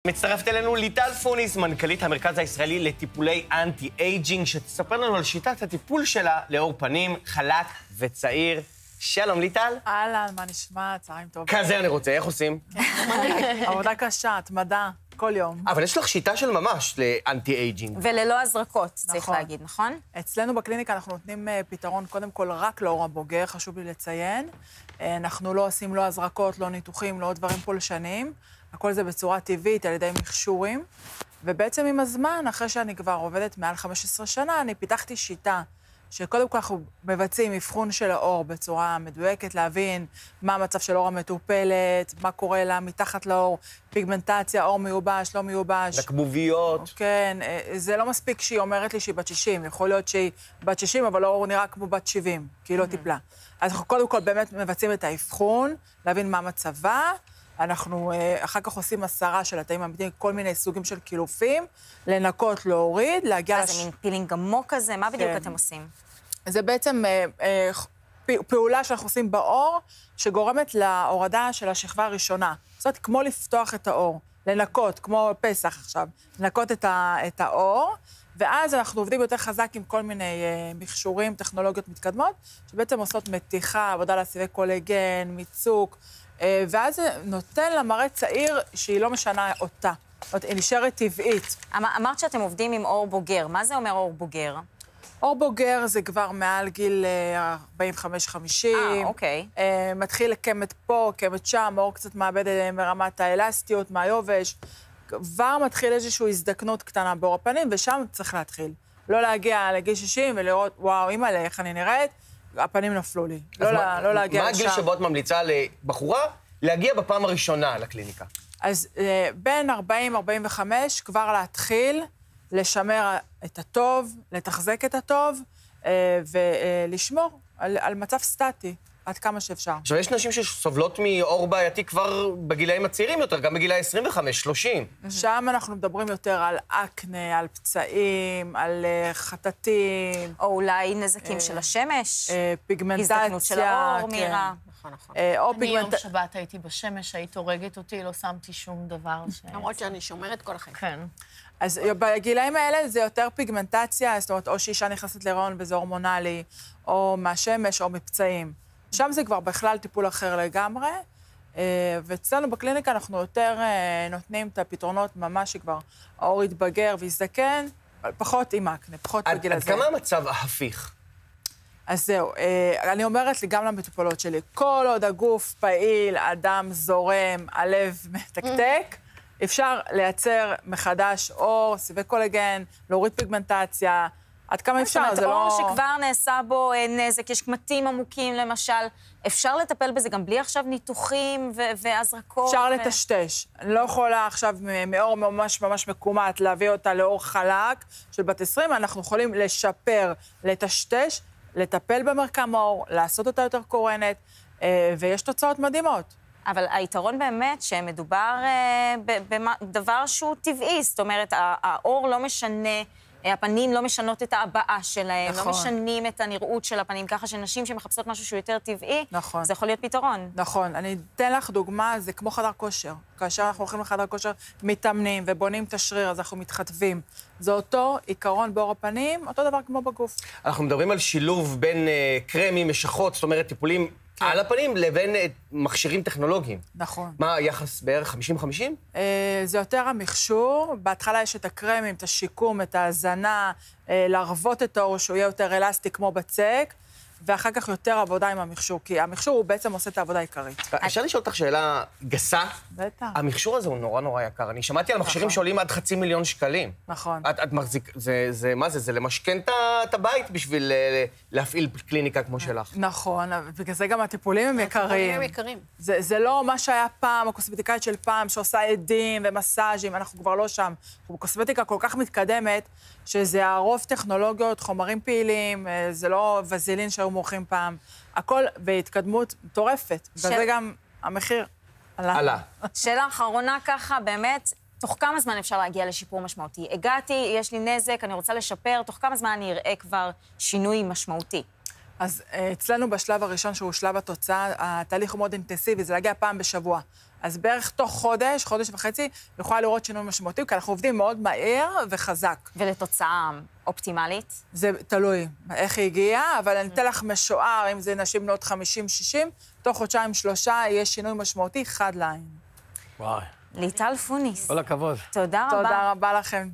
מצטרפת אלינו ליטל פוניס, מנכ"לית המרכז הישראלי לטיפולי אנטי-אייג'ינג, שתספר לנו על שיטת הטיפול שלה לאור פנים חלק וצעיר. שלום ליטל. אהלן, מה נשמע? צהריים טובים. כזה אני רוצה, איך עושים? עבודה קשה, התמדה, כל יום. אבל יש לך שיטה של ממש לאנטי-אייג'ינג. וללא הזרקות, צריך להגיד, נכון? אצלנו בקליניקה אנחנו נותנים פתרון קודם כל רק לאור הבוגר, חשוב לי לציין. אנחנו לא עושים לא הזרקות, לא ניתוחים, לא דברים פולשניים. הכל זה בצורה טבעית, על ידי מכשורים. ובעצם עם הזמן, אחרי שאני כבר עובדת מעל 15 שנה, אני פיתחתי שיטה שקודם כל אנחנו מבצעים אבחון של האור בצורה מדויקת, להבין מה המצב של אור המטופלת, מה קורה לה מתחת לאור, פיגמנטציה, אור מיובש, לא מיובש. לקבוביות. כן, זה לא מספיק שהיא אומרת לי שהיא בת 60, יכול להיות שהיא בת 60, אבל האור נראה כמו בת 70, כי היא לא טיפלה. אז אנחנו קודם כל באמת מבצעים את האבחון, להבין מה מצבה, אנחנו אחר כך עושים הסרה של התאים האמיתיים, כל מיני סוגים של קילופים, לנקות, להוריד, להגיע... זה מין פילינג עמוק כזה? מה בדיוק אתם עושים? זה בעצם פעולה שאנחנו עושים באור, שגורמת להורדה של השכבה הראשונה. זאת אומרת, כמו לפתוח את האור, לנקות, כמו פסח עכשיו, לנקות את האור, ואז אנחנו עובדים יותר חזק עם כל מיני מכשורים, טכנולוגיות מתקדמות, שבעצם עושות מתיחה, עבודה לסיבי קולגן, מיצוק, ואז זה נותן לה מראה צעיר שהיא לא משנה אותה. זאת אומרת, היא נשארת טבעית. אמרת שאתם עובדים עם אור בוגר. מה זה אומר אור בוגר? אור בוגר זה כבר מעל גיל 45-50. אוקיי. מתחיל לקמת פה, קמת שם, האור קצת מאבד מרמת האלסטיות, מהיובש. כבר מתחיל איזושהי הזדקנות קטנה באור הפנים, ושם צריך להתחיל. לא להגיע לגיל 60 ולראות, וואו, אימא'לה, איך אני נראית? הפנים נפלו לי. לא להגיע לשם. מה הגיל שבו את ממליצה לבחורה להגיע בפעם הראשונה לקליניקה? אז בין 40-45 כבר להתחיל לשמר את הטוב, לתחזק את הטוב, ולשמור על מצב סטטי, עד כמה שאפשר. עכשיו, יש נשים שסובלות מאור בעייתי כבר בגילאים הצעירים יותר, גם בגילאי 25-30. שם אנחנו מדברים יותר על אקנה, על פצעים, על חטטים. או אולי נזקים של השמש. פיגמנטציה. הזדקנות של האור, מירה. נכון, נכון. אני יום שבת הייתי בשמש, היית הורגת אותי, לא שמתי שום דבר. למרות שאני שומרת כל החיים. כן. אז בגילאים האלה זה יותר פיגמנטציה, זאת אומרת, או שאישה נכנסת להיריון וזה הורמונלי, או מהשמש או מפצעים. שם זה כבר בכלל טיפול אחר לגמרי, ואצלנו בקליניקה אנחנו יותר נותנים את הפתרונות ממש שכבר האור יתבגר ויזדקן, פחות עם אקנה, פחות בגיל הזה. עד כמה המצב ההפיך? אז זהו, אני אומרת לי גם למטופלות שלי, כל עוד הגוף פעיל, הדם זורם, הלב מתקתק, אפשר לייצר מחדש אור, סיבי קולגן, להוריד פיגמנטציה, עד כמה אפשר, זה לא... אור שכבר נעשה בו נזק, יש קמטים עמוקים למשל, אפשר לטפל בזה גם בלי עכשיו ניתוחים והזרקות? אפשר לטשטש. אני לא יכולה עכשיו מאור ממש ממש מקומט להביא אותה לאור חלק של בת 20, אנחנו יכולים לשפר, לטשטש, לטפל במרקם האור, לעשות אותה יותר קורנת, ויש תוצאות מדהימות. אבל היתרון באמת שמדובר בדבר שהוא טבעי, זאת אומרת, האור לא משנה, הפנים לא משנות את ההבעה שלהם, נכון. לא משנים את הנראות של הפנים, ככה שנשים שמחפשות משהו שהוא יותר טבעי, נכון. זה יכול להיות פתרון. נכון. אני אתן לך דוגמה, זה כמו חדר כושר. כאשר אנחנו הולכים לחדר כושר, מתאמנים ובונים את השריר, אז אנחנו מתחתבים. זה אותו עיקרון באור הפנים, אותו דבר כמו בגוף. אנחנו מדברים על שילוב בין קרמים, משחות, זאת אומרת, טיפולים על הפנים לבין מכשירים טכנולוגיים. נכון. מה היחס בערך 50-50? זה יותר המכשור. בהתחלה יש את הקרמים, את השיקום, את ההזנה, להרוות את האור, שהוא יהיה יותר אלסטי כמו בצק, ואחר כך יותר עבודה עם המכשור, כי המכשור הוא בעצם עושה את העבודה העיקרית. אפשר לשאול אותך שאלה גסה? בטח. המכשור הזה הוא נורא נורא יקר. אני שמעתי על מכשירים שעולים עד $500,000. נכון. את מחזיק... מה זה? זה למשכן את הבית בשביל להפעיל קליניקה כמו שלך. נכון, בגלל זה גם הטיפולים הם יקרים. הטיפולים הם יקרים. זה לא מה שהיה פעם, הקוסמטיקאית של פעם, שעושה עדים ומסאז'ים, אנחנו כבר לא שם. אנחנו בקוסמטיקה כל כך מתקדמת, שזה הרוב טכנולוגיות, חומרים פעילים, זה לא וזילין שהיו מורחים פעם. הכל בהתקדמות מטורפת, וזה גם המחיר עלה. שאלה אחרונה ככה, באמת, תוך כמה זמן אפשר להגיע לשיפור משמעותי? הגעתי, יש לי נזק, אני רוצה לשפר, תוך כמה זמן אני אראה כבר שינוי משמעותי? אז אצלנו בשלב הראשון, שהוא שלב התוצאה, התהליך הוא מאוד אינטנסיבי, זה להגיע פעם בשבוע. אז בערך תוך חודש, חודש וחצי, יכולה לראות שינוי משמעותי, כי אנחנו עובדים מאוד מהר וחזק. ולתוצאה אופטימלית? זה תלוי איך היא הגיעה, אבל אני אתן לך משוער, אם זה נשים בנות 50-60, תוך חודשיים-שלושה יהיה שינוי משמעותי חד לעין. וואי. ליטל פוניס. כל הכבוד. תודה רבה. תודה רבה לכם.